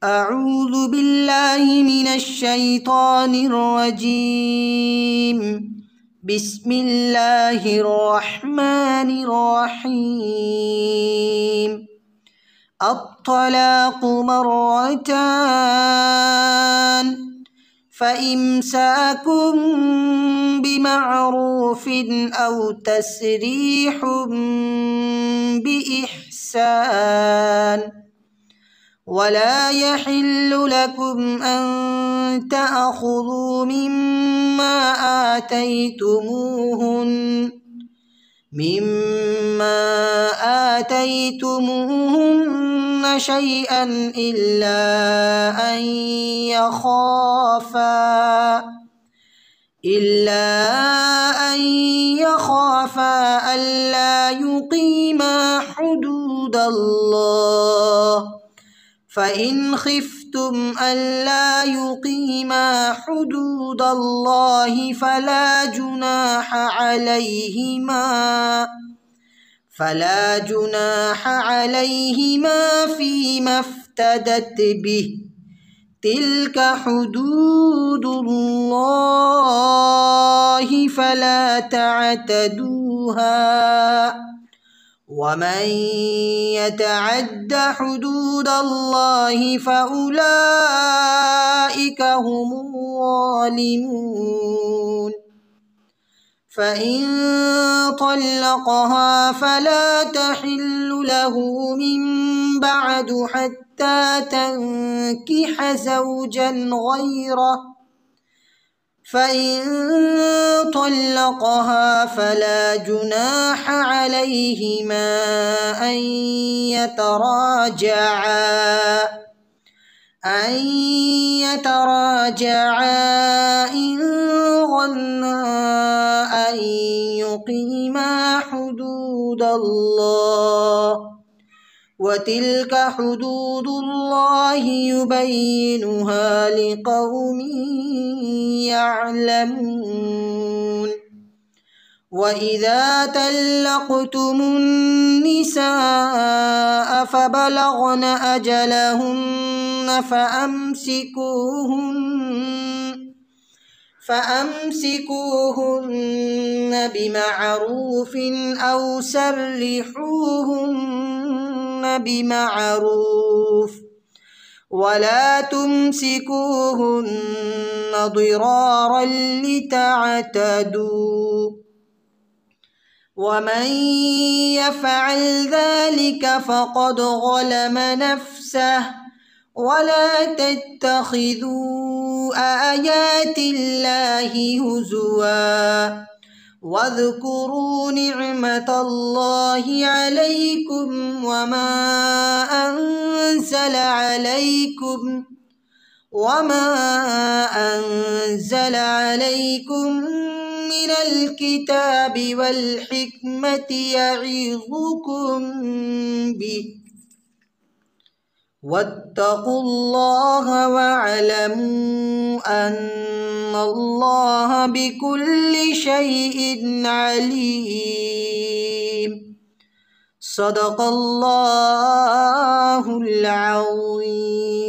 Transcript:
أعوذ بالله من الشيطان الرجيم. بسم الله الرحمن الرحيم. الطلاق مرتان، فإمساك بمعروف أو تسريح بإحسان. ولا يحل لكم أن تأخذوا مما آتيتموهن شيئا إلا أن يخافا ألا يقيما حدود الله. فإن خفتم ألا يقيما حدود الله فلا جناح عليهما فيما افتدت به. تلك حدود الله فلا تعتدوها، ومن يتعد حدود الله فأولئك هم الظالمون. فإن طلقها فلا تحل له من بعد حتى تنكح زوجا غيره. فإن طلقها فلا جناح عليهما أن يتراجعا إن ظنا أن يقيما حدود الله. وتلك حدود الله يبينها لقوم يعلمون. وإذا طلقتم النساء فبلغن أجلهن فأمسكوهن بمعروف أو سرحوهن بمعروف، ولا تمسكوهن ضرارا لتعتدوا. ومن يفعل ذلك فقد ظلم نفسه. ولا تتخذوا آيات الله هزوا واذكروا نعمة الله عليكم وما أنزل عليكم من الكتاب والحكمة يعظكم به. واتقوا الله واعلموا أن الله بكل شيء عليم. صدق الله العظيم.